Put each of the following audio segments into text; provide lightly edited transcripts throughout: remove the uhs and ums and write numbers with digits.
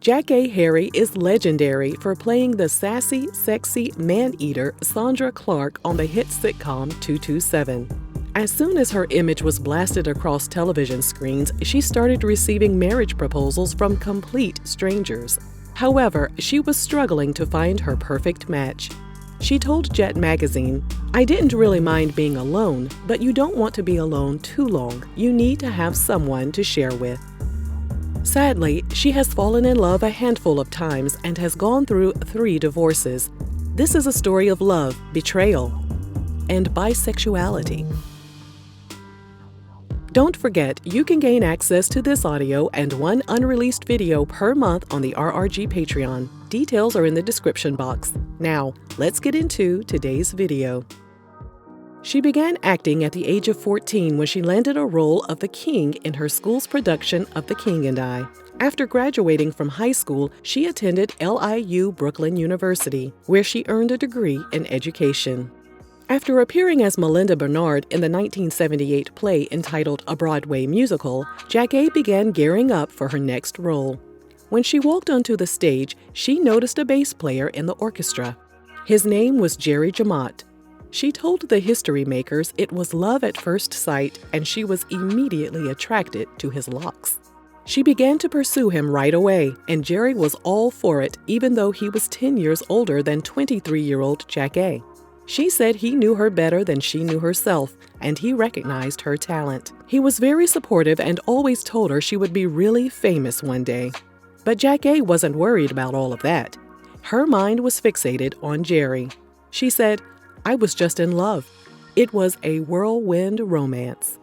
Jackée Harry is legendary for playing the sassy, sexy man-eater Sandra Clark on the hit sitcom 227. As soon as her image was blasted across television screens, she started receiving marriage proposals from complete strangers. However, she was struggling to find her perfect match. She told Jet magazine, "I didn't really mind being alone, but you don't want to be alone too long. You need to have someone to share with." Sadly, she has fallen in love a handful of times and has gone through 3 divorces. This is a story of love, betrayal, and bisexuality. Don't forget, you can gain access to this audio and 1 unreleased video per month on the RRG Patreon. Details are in the description box. Now, let's get into today's video. She began acting at the age of 14 when she landed a role of the King in her school's production of The King and I. After graduating from high school, she attended LIU Brooklyn University, where she earned a degree in education. After appearing as Melinda Bernard in the 1978 play entitled A Broadway Musical, Jackée began gearing up for her next role. When she walked onto the stage, she noticed a bass player in the orchestra. His name was Jerry Jamot. She told the history makers it was love at first sight, and she was immediately attracted to his locks. She began to pursue him right away, and Jerry was all for it, even though he was 10 years older than 23-year-old Jackée. She said he knew her better than she knew herself, and he recognized her talent. He was very supportive and always told her she would be really famous one day. But Jackée wasn't worried about all of that. Her mind was fixated on Jerry. She said, "I was just in love." It was a whirlwind romance.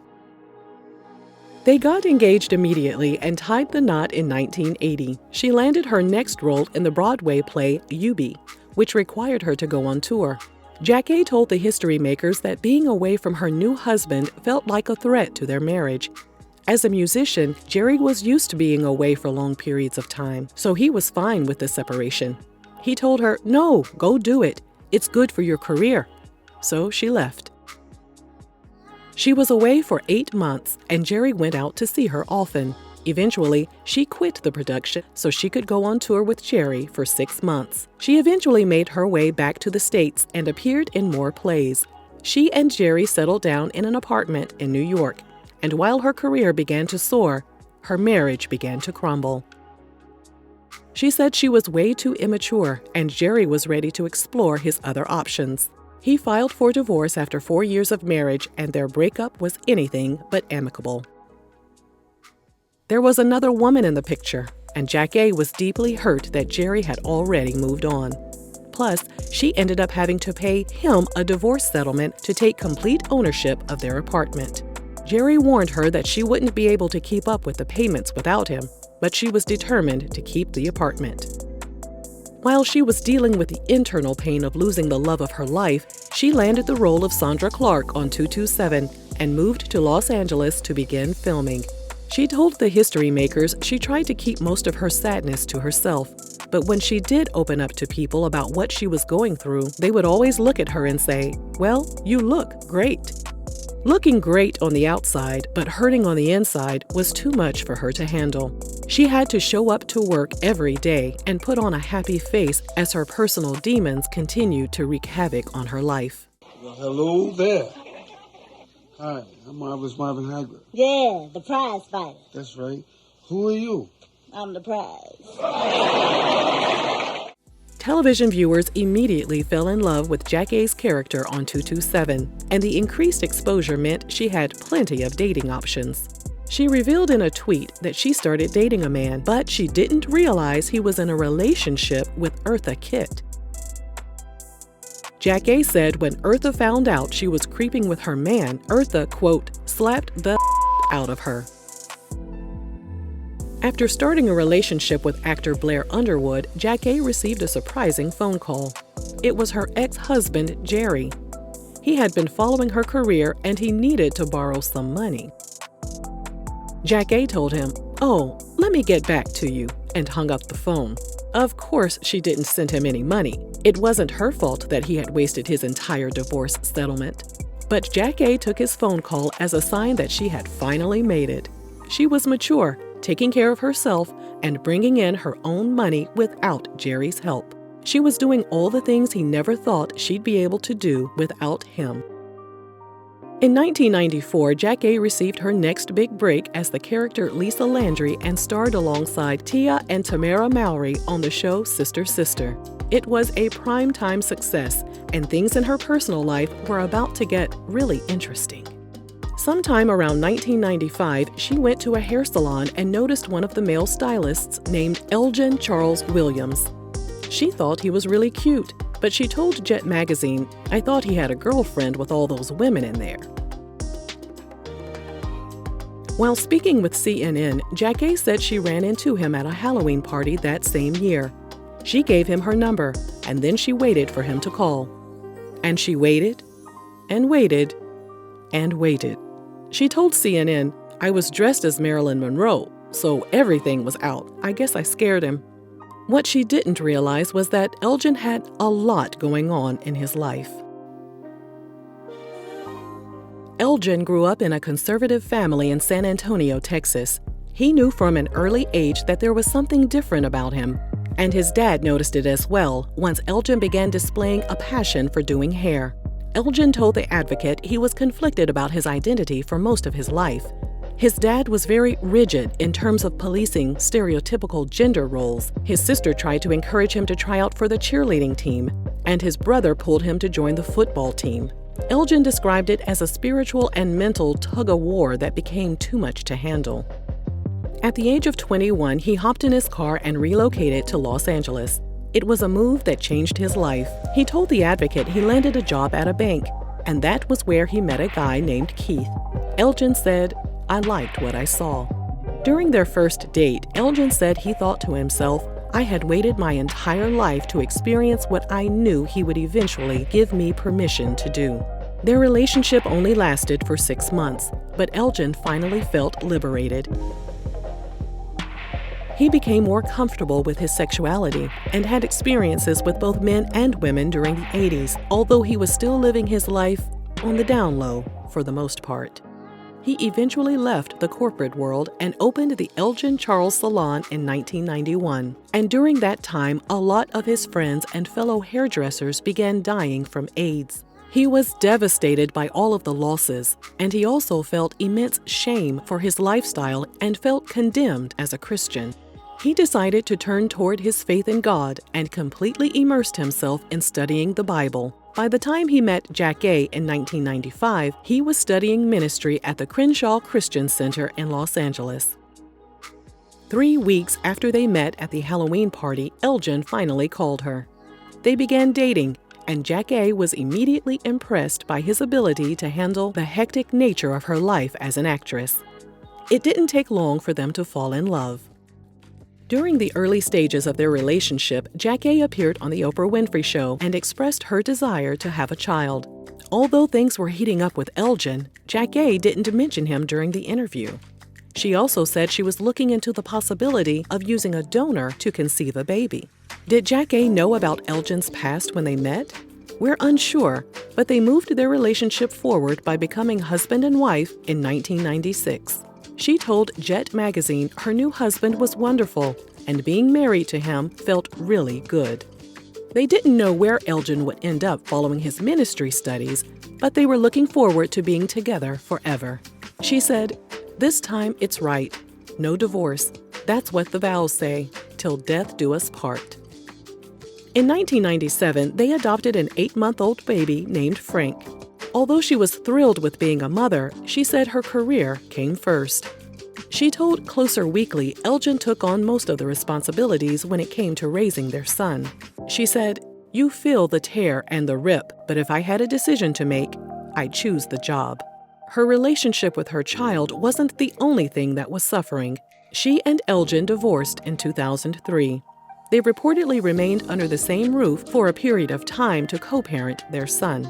They got engaged immediately and tied the knot in 1980. She landed her next role in the Broadway play Eubie, which required her to go on tour. Jackée told the history makers that being away from her new husband felt like a threat to their marriage. As a musician, Jerry was used to being away for long periods of time, so he was fine with the separation. He told her, "No, go do it. It's good for your career." So she left. She was away for 8 months, and Jerry went out to see her often. Eventually, she quit the production so she could go on tour with Jerry for 6 months. She eventually made her way back to the States and appeared in more plays. She and Jerry settled down in an apartment in New York, and while her career began to soar, her marriage began to crumble. She said she was way too immature, and Jerry was ready to explore his other options. He filed for divorce after 4 years of marriage, and their breakup was anything but amicable. There was another woman in the picture, and Jackée was deeply hurt that Jerry had already moved on. Plus, she ended up having to pay him a divorce settlement to take complete ownership of their apartment. Jerry warned her that she wouldn't be able to keep up with the payments without him, but she was determined to keep the apartment. While she was dealing with the internal pain of losing the love of her life, she landed the role of Sandra Clark on 227 and moved to Los Angeles to begin filming. She told the history makers she tried to keep most of her sadness to herself, but when she did open up to people about what she was going through, they would always look at her and say, "Well, you look great." Looking great on the outside, but hurting on the inside was too much for her to handle. She had to show up to work every day and put on a happy face as her personal demons continued to wreak havoc on her life. Well, hello there. Hi, I'm Marvelous Marvin Hagler. Yeah, the prize fighter. That's right. Who are you? I'm the prize. Television viewers immediately fell in love with Jackée's character on 227, and the increased exposure meant she had plenty of dating options. She revealed in a tweet that she started dating a man, but she didn't realize he was in a relationship with Eartha Kitt. Jackée said when Eartha found out she was creeping with her man, Eartha, quote, slapped the out of her. After starting a relationship with actor Blair Underwood, Jackée received a surprising phone call. It was her ex-husband, Jerry. He had been following her career and he needed to borrow some money. Jackée told him, "Oh, let me get back to you," and hung up the phone. Of course, she didn't send him any money. It wasn't her fault that he had wasted his entire divorce settlement. But Jackée took his phone call as a sign that she had finally made it. She was mature, taking care of herself, and bringing in her own money without Jerry's help. She was doing all the things he never thought she'd be able to do without him. In 1994, Jackée received her next big break as the character Lisa Landry and starred alongside Tia and Tamara Mowry on the show Sister Sister. It was a primetime success, and things in her personal life were about to get really interesting. Sometime around 1995, she went to a hair salon and noticed one of the male stylists named Elgin Charles Williams. She thought he was really cute, but she told Jet magazine, "I thought he had a girlfriend with all those women in there." While speaking with CNN, Jackée said she ran into him at a Halloween party that same year. She gave him her number, and then she waited for him to call. And she waited, and waited, and waited. She told CNN, "I was dressed as Marilyn Monroe, so everything was out. I guess I scared him." What she didn't realize was that Elgin had a lot going on in his life. Elgin grew up in a conservative family in San Antonio, Texas. He knew from an early age that there was something different about him, and his dad noticed it as well once Elgin began displaying a passion for doing hair. Elgin told The Advocate he was conflicted about his identity for most of his life. His dad was very rigid in terms of policing stereotypical gender roles. His sister tried to encourage him to try out for the cheerleading team, and his brother pulled him to join the football team. Elgin described it as a spiritual and mental tug-of-war that became too much to handle. At the age of 21, he hopped in his car and relocated to Los Angeles. It was a move that changed his life. He told The Advocate he landed a job at a bank, and that was where he met a guy named Keith. Elgin said, "I liked what I saw." During their first date, Elgin said he thought to himself, "I had waited my entire life to experience what I knew he would eventually give me permission to do." Their relationship only lasted for 6 months, but Elgin finally felt liberated. He became more comfortable with his sexuality and had experiences with both men and women during the 80s, although he was still living his life on the down low for the most part. He eventually left the corporate world and opened the Elgin Charles Salon in 1991. And during that time, a lot of his friends and fellow hairdressers began dying from AIDS. He was devastated by all of the losses, and he also felt immense shame for his lifestyle and felt condemned as a Christian. He decided to turn toward his faith in God and completely immersed himself in studying the Bible. By the time he met Jackée in 1995, he was studying ministry at the Crenshaw Christian Center in Los Angeles. 3 weeks after they met at the Halloween party, Elgin finally called her. They began dating, and Jackée was immediately impressed by his ability to handle the hectic nature of her life as an actress. It didn't take long for them to fall in love. During the early stages of their relationship, Jackée appeared on The Oprah Winfrey Show and expressed her desire to have a child. Although things were heating up with Elgin, Jackée didn't mention him during the interview. She also said she was looking into the possibility of using a donor to conceive a baby. Did Jackée know about Elgin's past when they met? We're unsure, but they moved their relationship forward by becoming husband and wife in 1996. She told Jet magazine her new husband was wonderful, and being married to him felt really good. They didn't know where Elgin would end up following his ministry studies, but they were looking forward to being together forever. She said, "This time it's right. No divorce. That's what the vows say, till death do us part." In 1997, they adopted an 8-month-old baby named Frank. Although she was thrilled with being a mother, she said her career came first. She told Closer Weekly Elgin took on most of the responsibilities when it came to raising their son. She said, "You feel the tear and the rip, but if I had a decision to make, I'd choose the job." Her relationship with her child wasn't the only thing that was suffering. She and Elgin divorced in 2003. They reportedly remained under the same roof for a period of time to co-parent their son.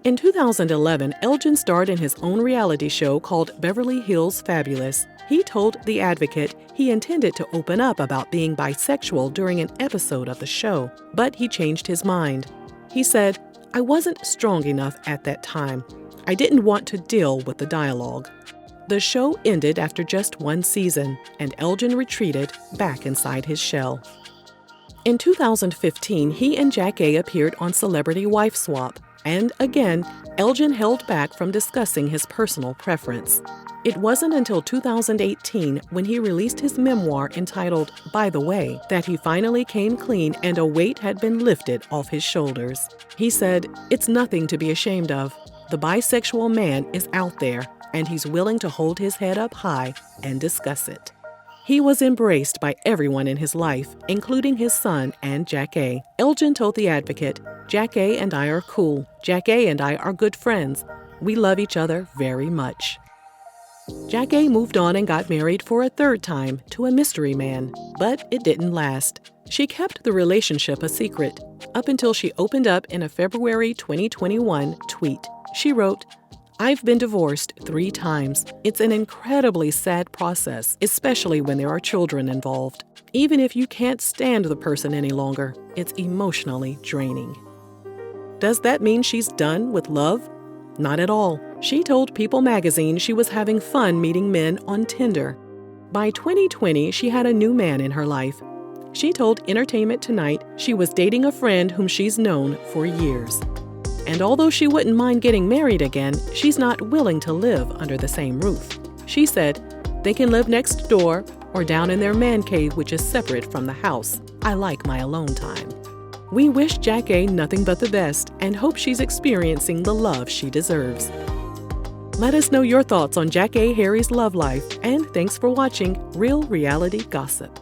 In 2011, Elgin starred in his own reality show called Beverly Hills Fabulous. He told The Advocate he intended to open up about being bisexual during an episode of the show, but he changed his mind. He said, "I wasn't strong enough at that time. I didn't want to deal with the dialogue." The show ended after just one season, and Elgin retreated back inside his shell. In 2015, he and Jackée appeared on Celebrity Wife Swap, and again, Elgin held back from discussing his personal preference. It wasn't until 2018, when he released his memoir entitled By the Way, that he finally came clean and a weight had been lifted off his shoulders. He said, "It's nothing to be ashamed of. The bisexual man is out there, and he's willing to hold his head up high and discuss it." He was embraced by everyone in his life, including his son and Jackée. Elgin told The Advocate, "Jackée and I are cool. Jackée and I are good friends. We love each other very much." Jackée moved on and got married for a third time to a mystery man, but it didn't last. She kept the relationship a secret up until she opened up in a February 2021 tweet. She wrote, "I've been divorced 3 times. It's an incredibly sad process, especially when there are children involved. Even if you can't stand the person any longer, it's emotionally draining." Does that mean she's done with love? Not at all. She told People magazine she was having fun meeting men on Tinder. By 2020, she had a new man in her life. She told Entertainment Tonight she was dating a friend whom she's known for years. And although she wouldn't mind getting married again, she's not willing to live under the same roof. She said, "They can live next door or down in their man cave, which is separate from the house. I like my alone time." We wish Jackée nothing but the best and hope she's experiencing the love she deserves. Let us know your thoughts on Jackée Harry's love life, and thanks for watching Real Reality Gossip.